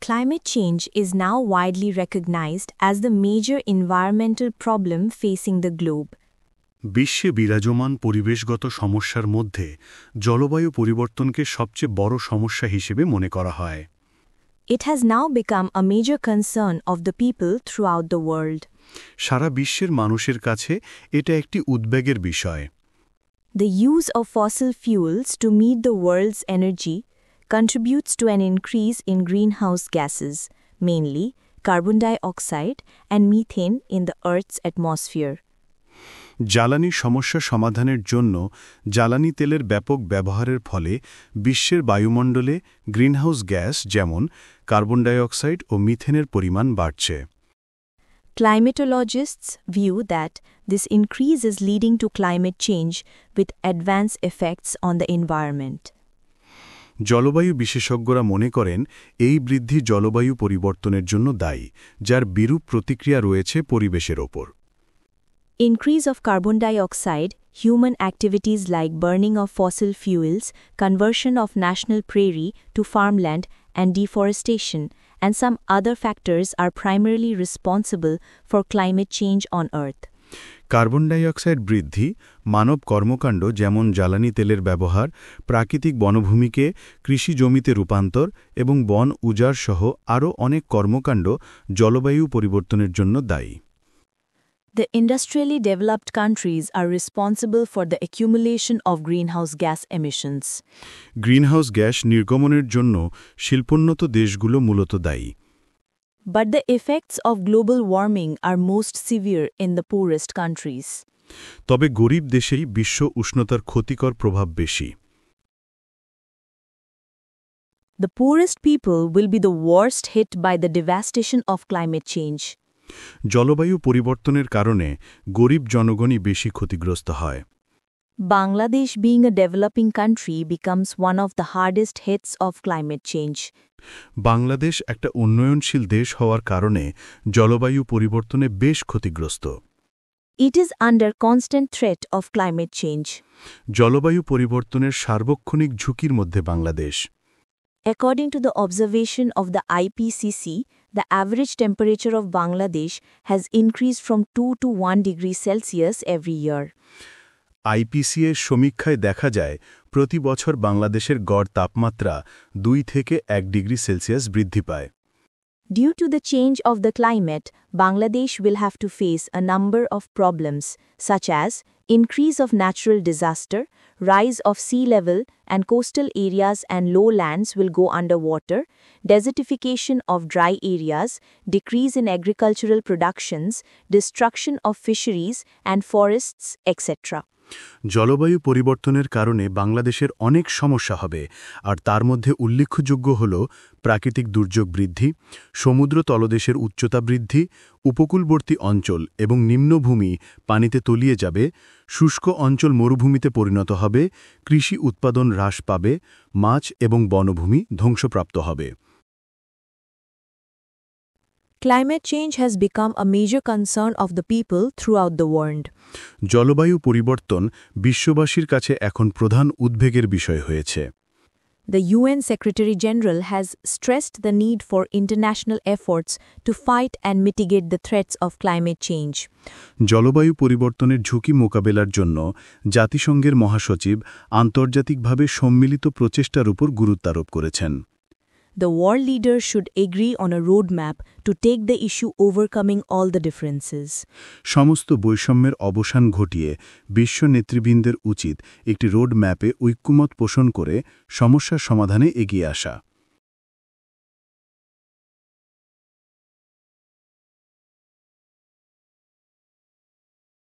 Climate change is now widely recognized as the major environmental problem facing the globe. বিশ্বে বিরাজমান পরিবেশগত সমস্যার মধ্যে জলবায়ু পরিবর্তনকে সবচেয়ে বড় সমস্যা হিসেবে মনে করা হয়। It has now become a major concern of the people throughout the world. সারা বিশ্বের মানুষের কাছে এটা একটি উদ্বেগের বিষয়। The use of fossil fuels to meet the world's energy contributes to an increase in greenhouse gases, mainly carbon dioxide and methane in the Earth's atmosphere. জ্বালানি সমস্যা সমাধানের জন্য জ্বালানি তেলের ব্যাপক ব্যবহারের ফলে বিশ্বের বায়ুমণ্ডলে গ্রিনহাউস গ্যাস যেমন কার্বন ডাইঅক্সাইড ও মিথেনের পরিমাণ বাড়ছে। Climatologists view that this increase is leading to climate change with adverse effects on the environment. জলবায়ু বিশেষজ্ঞরা মনে করেন এই বৃদ্ধি জলবায়ু পরিবর্তনের জন্য দায়ী, যার বিরূপ প্রতিক্রিয়া রয়েছে পরিবেশের ওপর। Increase of carbon dioxide, human activities like burning of fossil fuels, conversion of national prairie to farmland, and deforestation, and some other factors are primarily responsible for climate change on Earth. Carbon dioxide বৃদ্ধি, মানব কর্মকাণ্ড যেমন জ্বালানি তেলের ব্যবহার, প্রাকৃতিক বনভূমিকে কৃষি জমিতে রূপান্তর এবং বন উজাড় সহ আরও অনেক কর্মকাণ্ড জলবায়ু পরিবর্তনের জন্য দায়ী। The industrially developed countries are responsible for the accumulation of greenhouse gas emissions. Greenhouse gas নির্গমনের জন্য শিল্পোন্নত দেশগুলো মূলত দায়ী। But the effects of global warming are most severe in the poorest countries. তবে গরিব দেশেই বিশ্ব উষ্ণতার ক্ষতিকর প্রভাব বেশি। The poorest people will be the worst hit by the devastation of climate change. জলবায়ু পরিবর্তনের কারণে গরিব জনগণই বেশি ক্ষতিগ্রস্ত হয়। Bangladesh, being a developing country, becomes one of the hardest hits of climate change. Bangladesh একটা উন্নয়নশীল দেশ হওয়ার কারণে জলবায়ু পরিবর্তনে বেশ ক্ষতিগ্রস্ত। It is under constant threat of climate change. জলবায়ু পরিবর্তনের সার্বক্ষণিক ঝুঁকির মধ্যে Bangladesh. According to the observation of the IPCC, the average temperature of Bangladesh has increased from 2 to 1 degree Celsius every year. আইপিসিএর সমীক্ষায় দেখা যায় প্রতি বছর বাংলাদেশের গড় তাপমাত্রা 2 থেকে 1 ডিগ্রি সেলসিয়াস বৃদ্ধি পায়। Due to the change of the climate, Bangladesh will have to face a number of problems, such as increase of natural disaster, rise of sea level, and coastal areas and lowlands will go underwater, desertification of dry areas, decrease in agricultural productions, destruction of fisheries and forests, etc. জলবায়ু পরিবর্তনের কারণে বাংলাদেশের অনেক সমস্যা হবে, আর তার মধ্যে উল্লেখযোগ্য হল প্রাকৃতিক দুর্যোগ বৃদ্ধি, সমুদ্র তলদেশের উচ্চতা বৃদ্ধি, উপকূলবর্তী অঞ্চল এবং নিম্নভূমি পানিতে তলিয়ে যাবে, শুষ্ক অঞ্চল মরুভূমিতে পরিণত হবে, কৃষি উৎপাদন হ্রাস পাবে, মাছ এবং বনভূমি ধ্বংসপ্রাপ্ত হবে। Climate change has become a major concern of the people throughout the world. জলবায়ু পরিবর্তন বিশ্ববাসীর কাছে এখন প্রধান উদ্বেগের বিষয় হয়েছে। The UN Secretary-General has stressed the need for international efforts to fight and mitigate the threats of climate change. জলবায়ু পরিবর্তনের ঝুঁকি মোকাবেলার জন্য জাতিসংঘের মহাসচিব আন্তর্জাতিকভাবে সম্মিলিত প্রচেষ্টার উপর গুরুত্বারোপ করেছেন। The world leaders should agree on a roadmap to take the issue overcoming all the differences. সমস্ত বৈষম্যের অবসান ঘটিয়ে বিশ্ব নেতৃবৃন্দের উচিত একটি রোড ম্যাপে ঐক্যমত পোষণ করে সমস্যার সমাধানে এগিয়ে আসা।